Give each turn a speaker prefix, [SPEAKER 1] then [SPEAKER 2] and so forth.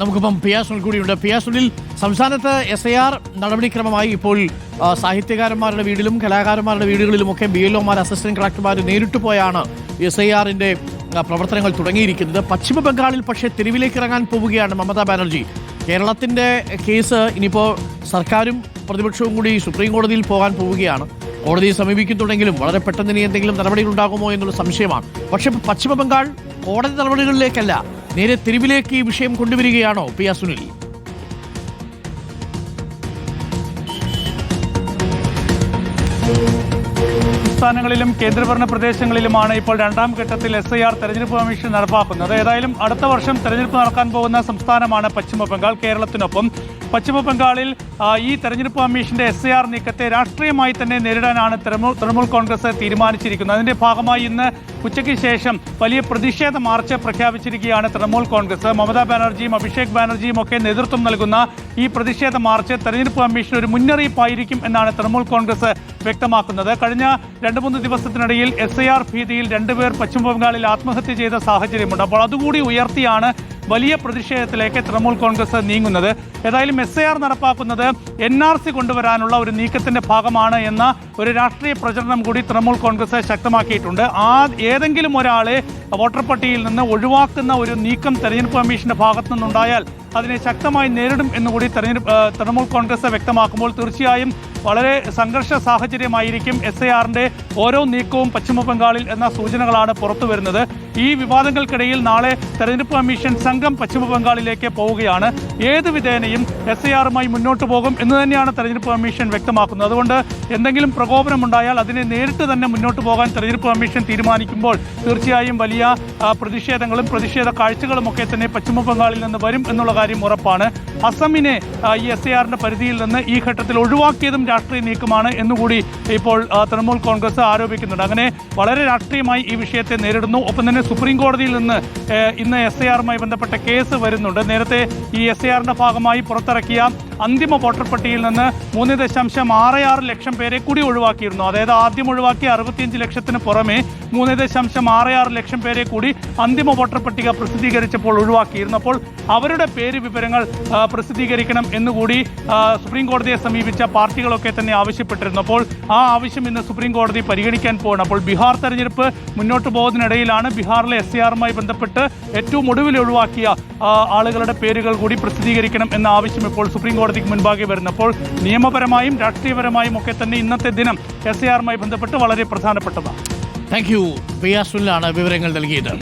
[SPEAKER 1] നമുക്കിപ്പം പിയാസുനിൽ കൂടിയുണ്ട്. പിയാസുനിൽ, സംസ്ഥാനത്ത് SIR നടപടിക്രമമായി ഇപ്പോൾ സാഹിത്യകാരന്മാരുടെ വീട്ടിലും കലാകാരന്മാരുടെ വീടുകളിലുമൊക്കെ BLOമാർ, അസിസ്റ്റന്റ് കളക്ടർമാർ നേരിട്ട് പോയാണ് SIRന്റെ പ്രവർത്തനങ്ങൾ തുടങ്ങിയിരിക്കുന്നത്. പശ്ചിമ ബംഗാളിൽ പക്ഷേ തെരുവിലേക്ക് ഇറങ്ങാൻ പോവുകയാണ് മമതാ ബാനർജി. കേരളത്തിൻ്റെ കേസ് ഇനിയിപ്പോൾ സർക്കാരും പ്രതിപക്ഷവും കൂടി സുപ്രീം കോടതിയിൽ പോകാൻ പോവുകയാണ്. കോടതിയെ സമീപിക്കുന്നുണ്ടെങ്കിലും വളരെ പെട്ടെന്ന് ഇനി എന്തെങ്കിലും നടപടികൾ ഉണ്ടാകുമോ എന്നുള്ള സംശയമാണ്. പക്ഷേ പശ്ചിമ ബംഗാൾ കോടതി നടപടികളിലേക്കല്ല, നേരെ തെരുവിലേക്ക് ഈ വിഷയം കൊണ്ടുവരികയാണോ പിയാസുനിൽ?
[SPEAKER 2] സംസ്ഥാനങ്ങളിലും കേന്ദ്രഭരണ പ്രദേശങ്ങളിലുമാണ് ഇപ്പോൾ രണ്ടാം ഘട്ടത്തിൽ SIR തെരഞ്ഞെടുപ്പ് കമ്മീഷൻ നടപ്പാക്കുന്നത്. ഏതായാലും അടുത്ത വർഷം തെരഞ്ഞെടുപ്പ് നടക്കാൻ പോകുന്ന സംസ്ഥാനമാണ് പശ്ചിമ ബംഗാൾ. കേരളത്തിനൊപ്പം പശ്ചിമ ബംഗാളിൽ ഈ തെരഞ്ഞെടുപ്പ് കമ്മീഷന്റെ SIR നീക്കത്തെ രാഷ്ട്രീയമായി തന്നെ നേരിടാനാണ് തൃണമൂൽ കോൺഗ്രസ് തീരുമാനിച്ചിരിക്കുന്നത്. അതിന്റെ ഭാഗമായി ഇന്ന് ഉച്ചയ്ക്ക് ശേഷം വലിയ പ്രതിഷേധ മാർച്ച് പ്രഖ്യാപിച്ചിരിക്കുകയാണ് തൃണമൂൽ കോൺഗ്രസ്. മമതാ ബാനർജിയും അഭിഷേക് ബാനർജിയും ഒക്കെ നേതൃത്വം നൽകുന്ന ഈ പ്രതിഷേധ മാർച്ച് തെരഞ്ഞെടുപ്പ് കമ്മീഷൻ ഒരു മുന്നറിയിപ്പായിരിക്കും എന്നാണ് തൃണമൂൽ കോൺഗ്രസ് വ്യക്തമാക്കുന്നത്. കഴിഞ്ഞ 2-3 ദിവസത്തിനിടയിൽ SIR ഭീതിയിൽ 2 പേർ പശ്ചിമ ബംഗാളിൽ ആത്മഹത്യ ചെയ്ത സാഹചര്യമുണ്ട്. അപ്പോൾ അതുകൂടി ഉയർത്തിയാണ് വലിയ പ്രതിഷേധത്തിലേക്ക് തൃണമൂൽ കോൺഗ്രസ് നീങ്ങുന്നത്. ഏതായാലും SIR നടപ്പാക്കുന്നത് NRC കൊണ്ടുവരാനുള്ള ഒരു നീക്കത്തിന്റെ ഭാഗമാണ് എന്ന ഒരു രാഷ്ട്രീയ പ്രചരണം കൂടി തൃണമൂൽ കോൺഗ്രസ് ശക്തമാക്കിയിട്ടുണ്ട്. ഏതെങ്കിലും ഒരാളെ വോട്ടർ പട്ടികയിൽ നിന്ന് ഒഴിവാക്കുന്ന ഒരു നീക്കം തെരഞ്ഞെടുപ്പ് കമ്മീഷന്റെ ഭാഗത്തു നിന്നുണ്ടായാൽ അതിനെ ശക്തമായി നേരിടും എന്നുകൂടി തൃണമൂൽ കോൺഗ്രസ് വ്യക്തമാക്കുമ്പോൾ തീർച്ചയായും വളരെ സംഘർഷ സാഹചര്യമായിരിക്കും SIRന്റെ ഓരോ നീക്കവും പശ്ചിമ ബംഗാളിൽ എന്ന സൂചനകളാണ് പുറത്തു വരുന്നത്. ഈ വിവാദങ്ങൾക്കിടയിൽ നാളെ തെരഞ്ഞെടുപ്പ് കമ്മീഷൻ സംഘം പശ്ചിമ ബംഗാളിലേക്ക് പോവുകയാണ്. ഏത് വിധേനയും SIRമായി മുന്നോട്ട് പോകും എന്ന് തന്നെയാണ് തെരഞ്ഞെടുപ്പ് കമ്മീഷൻ വ്യക്തമാക്കുന്നത്. അതുകൊണ്ട് എന്തെങ്കിലും പ്രകോപനമുണ്ടായാൽ അതിനെ നേരിട്ട് തന്നെ മുന്നോട്ട് പോകാൻ തെരഞ്ഞെടുപ്പ് കമ്മീഷൻ തീരുമാനിക്കുമ്പോൾ തീർച്ചയായും വലിയ പ്രതിഷേധങ്ങളും പ്രതിഷേധ കാഴ്ചകളും ഒക്കെ തന്നെ പശ്ചിമ ബംഗാളിൽ നിന്ന് വരും എന്നുള്ള കാര്യം ഉറപ്പാണ്. അസമിനെ ഈ SIRന്റെ പരിധിയിൽ നിന്ന് ഈ ഘട്ടത്തിൽ ഒഴിവാക്കിയതും രാഷ്ട്രീയ നീക്കമാണ് എന്നുകൂടി ഇപ്പോൾ തൃണമൂൽ കോൺഗ്രസ് ആരോപിക്കുന്നുണ്ട്. അങ്ങനെ വളരെ രാഷ്ട്രീയമായി ഈ വിഷയത്തെ നേരിടുന്നു. ഒപ്പം തന്നെ സുപ്രീം കോടതിയിൽ നിന്ന് ഇന്ന് SIRമായി ബന്ധപ്പെട്ട കേസ് വരുന്നുണ്ട്. നേരത്തെ ഈ SIRന്റെ ഭാഗമായി പുറത്തിറക്കിയ അന്തിമ വോട്ടർ പട്ടികയിൽ നിന്ന് 3.66 ലക്ഷം പേരെ കൂടി ഒഴിവാക്കിയിരുന്നു. അതായത് ആദ്യം ഒഴിവാക്കിയ 65 ലക്ഷത്തിന് പുറമെ 3.66 ലക്ഷം പേരെ കൂടി അന്തിമ വോട്ടർ പട്ടിക പ്രസിദ്ധീകരിച്ചപ്പോൾ ഒഴിവാക്കിയിരുന്നു. അപ്പോൾ അവരുടെ പേര് വിവരങ്ങൾ പ്രസിദ്ധീകരിക്കണം എന്നുകൂടി സുപ്രീം കോടതിയെ സമീപിച്ച പാർട്ടികളൊക്കെ തന്നെ ആവശ്യപ്പെട്ടിരുന്നു. അപ്പോൾ ആ ആവശ്യം ഇന്ന് സുപ്രീം കോടതി പരിഗണിക്കാൻ പോകണം. അപ്പോൾ ബീഹാർ തെരഞ്ഞെടുപ്പ് മുന്നോട്ട് പോകുന്നതിനിടയിലാണ് ബീഹാറിലെ SIRമായി ബന്ധപ്പെട്ട് ഏറ്റവും ഒടുവിൽ ഒഴിവാക്കിയ ആളുകളുടെ പേരുകൾ കൂടി പ്രസിദ്ധീകരിക്കണം എന്ന ആവശ്യം ഇപ്പോൾ സുപ്രീം കോടതിക്ക് മുൻപാകെ വരുന്നു. അപ്പോൾ നിയമപരമായും രാഷ്ട്രീയപരമായും ഒക്കെ തന്നെ ഇന്നത്തെ ദിനം SIRമായി ബന്ധപ്പെട്ട് വളരെ പ്രധാനപ്പെട്ടതാണ്.
[SPEAKER 1] Thank you. പിയാസുനിലാണ് വിവരങ്ങൾ നൽകിയത്.